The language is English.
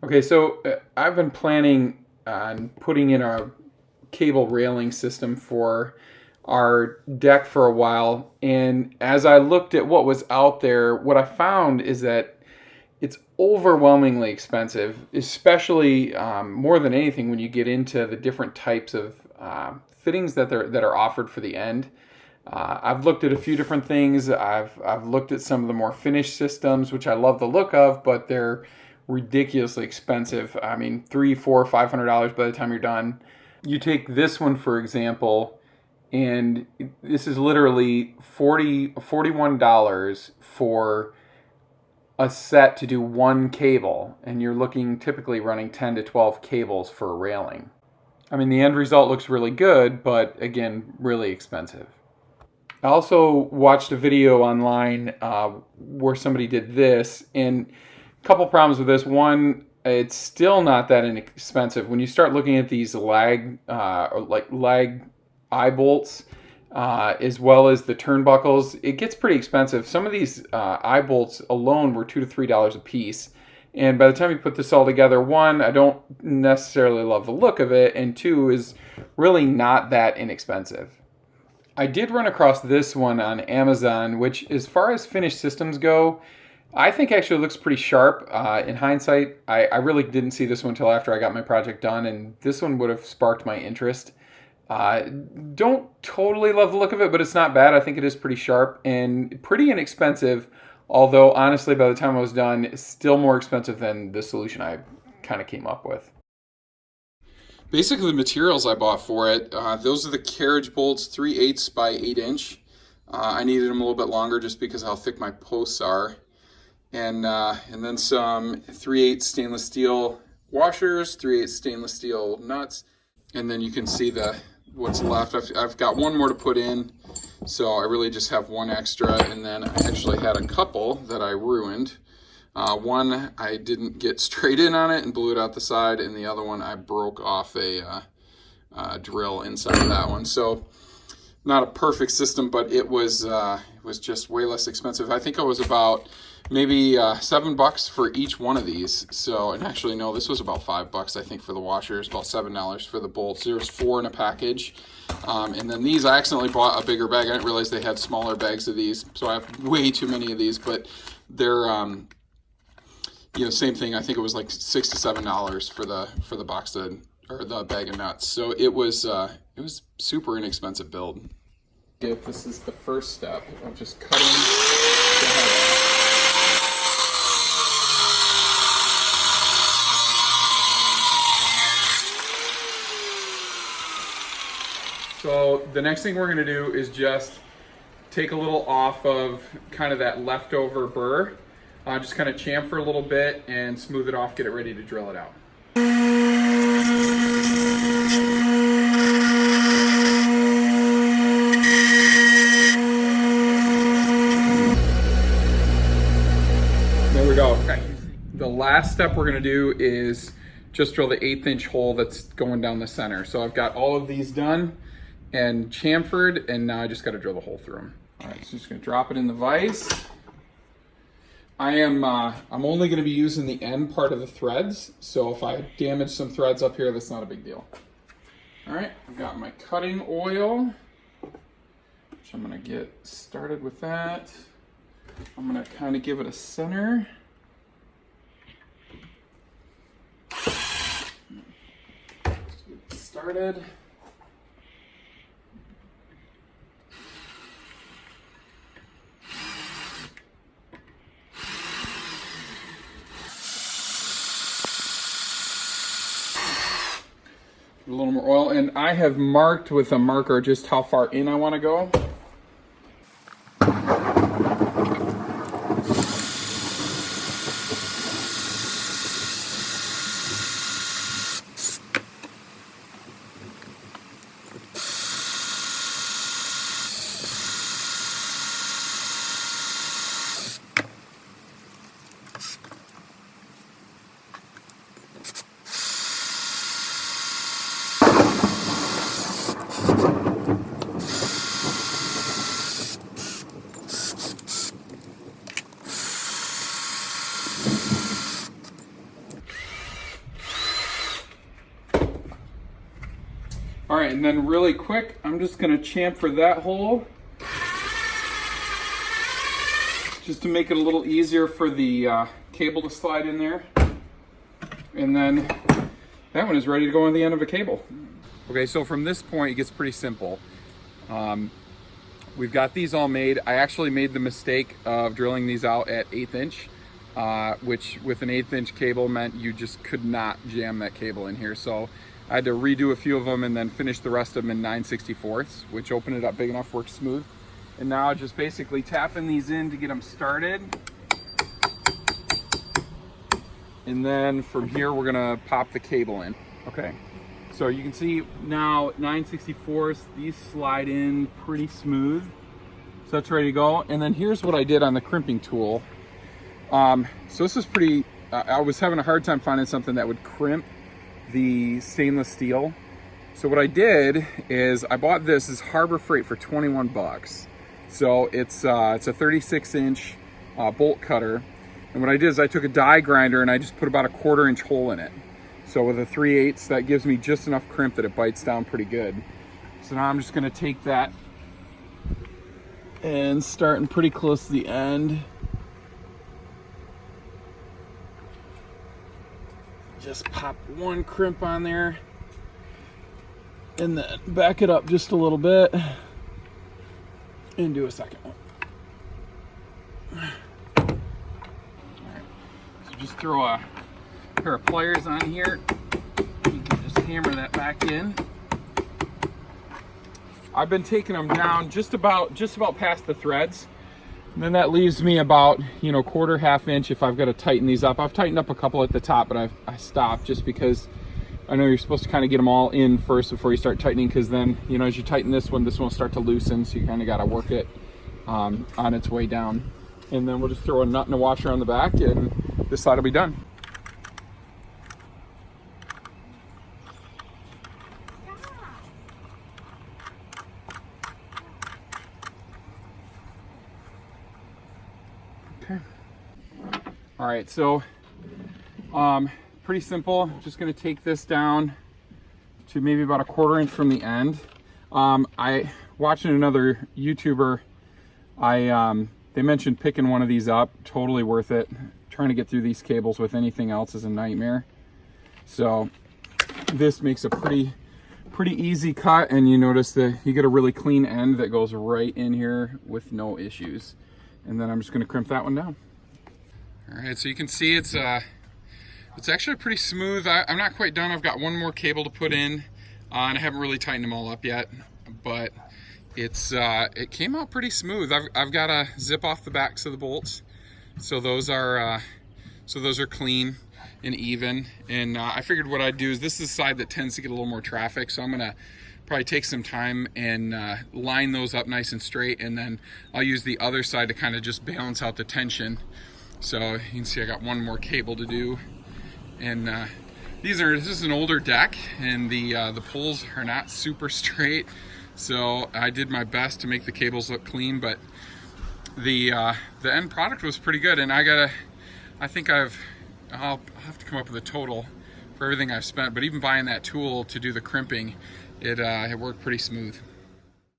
Okay, so I've been planning on putting in a cable railing system for our deck for a while, and as I looked at what was out there, what I found is that it's overwhelmingly expensive, especially more than anything when you get into the different types of fittings that are offered for the end. I've looked at a few different things. I've looked at some of the more finished systems, which I love the look of, but they're ridiculously expensive. I mean, $300, $400, $500 by the time you're done. You take this one for example, and this is literally $41 for a set to do one cable, and you're looking typically running 10 to 12 cables for a railing. I mean, the end result looks really good, but again, really expensive. I also watched a video online where somebody did this, and a couple problems with this. One, it's still not that inexpensive. When you start looking at these lag eye bolts, as well as the turnbuckles, it gets pretty expensive. Some of these eye bolts alone were $2 to $3 a piece. And by the time you put this all together, one, I don't necessarily love the look of it, and two, is really not that inexpensive. I did run across this one on Amazon, which, as far as finished systems go, I think actually looks pretty sharp. In hindsight, I really didn't see this one until after I got my project done, and this one would have sparked my interest. Don't totally love the look of it, but it's not bad. I think it is pretty sharp and pretty inexpensive, although honestly, by the time I was done, it's still more expensive than the solution I kind of came up with. Basically, the materials I bought for it, those are the carriage bolts, 3/8 by 8 inch. I needed them a little bit longer just because of how thick my posts are. And then some 3/8 stainless steel washers, 3/8 stainless steel nuts. And then you can see what's left. I've got one more to put in, so I really just have one extra. And then I actually had a couple that I ruined. One I didn't get straight in on it and blew it out the side, and the other one I broke off a drill inside of that one. So not a perfect system, but it was just way less expensive. I think it was about maybe $7 for each one of these. So, and actually no, this was about $5 I think for the washers, about $7 for the bolts. There's 4 in a package. And then these, I accidentally bought a bigger bag. I didn't realize they had smaller bags of these, so I have way too many of these. But they're same thing. I think it was like $6 to $7 for the box or the bag of nuts. So it was super inexpensive build. If this is the first step of just cutting the head off. So the next thing we're going to do is just take a little off of kind of that leftover burr. Just kind of chamfer a little bit and smooth it off, get it ready to drill it out. There we go. Okay. The last step we're going to do is just drill the 1/8 inch hole that's going down the center. So I've got all of these done and chamfered, and now I just got to drill the hole through them. All right, so just going to drop it in the vise. I'm only going to be using the end part of the threads, so if I damage some threads up here, that's not a big deal. All right, I've got my cutting oil, which I'm going to get started with that. I'm going to kind of give it a center. Let's get started. A little more oil, and I have marked with a marker just how far in I want to go. All right, and then really quick, I'm just gonna chamfer that hole just to make it a little easier for the cable to slide in there. And then that one is ready to go on the end of a cable. Okay, so from this point, it gets pretty simple. We've got these all made. I actually made the mistake of drilling these out at 1/8 inch, which with an 1/8 inch cable meant you just could not jam that cable in here. So I had to redo a few of them and then finish the rest of them in 9/64, which opened it up big enough, worked smooth. And now just basically tapping these in to get them started. And then from here, we're gonna pop the cable in. Okay, so you can see now 9/64, these slide in pretty smooth. So that's ready to go. And then here's what I did on the crimping tool. So this is pretty, I was having a hard time finding something that would crimp the stainless steel. So what I did is I bought this as Harbor Freight for 21 bucks. So it's a 36 inch bolt cutter. And what I did is I took a die grinder and I just put about a 1/4 inch hole in it. So with a 3/8, that gives me just enough crimp that it bites down pretty good. So now I'm just gonna take that and starting pretty close to the end. Just pop one crimp on there and then back it up just a little bit and do a second one. Just throw a pair of pliers on here. You can just hammer that back in. I've been taking them down just about past the threads. And then that leaves me about, 1/4, 1/2 inch if I've got to tighten these up. I've tightened up a couple at the top, but I stopped just because I know you're supposed to kind of get them all in first before you start tightening, because then, as you tighten this one will start to loosen, so you kind of got to work it on its way down. And then we'll just throw a nut and a washer on the back and this side will be done. Okay. All right, so pretty simple. Just gonna take this down to maybe about a 1/4 inch from the end. I watching another YouTuber, they mentioned picking one of these up. Totally worth it. Trying to get through these cables with anything else is a nightmare. So this makes a pretty easy cut, and you notice that you get a really clean end that goes right in here with no issues. And then I'm just going to crimp that one down. All right, so you can see it's actually pretty smooth. I'm not quite done. I've got one more cable to put in, and I haven't really tightened them all up yet, but it came out pretty smooth. I've got to zip off the backs of the bolts, so those are clean and even. And I figured what I'd do is, this is the side that tends to get a little more traffic, so I'm gonna probably take some time and line those up nice and straight, and then I'll use the other side to kind of just balance out the tension. So you can see I got one more cable to do, and this is an older deck, and the poles are not super straight. So I did my best to make the cables look clean, but the end product was pretty good. And I'll have to come up with a total for everything I've spent. But even buying that tool to do the crimping, it worked pretty smooth.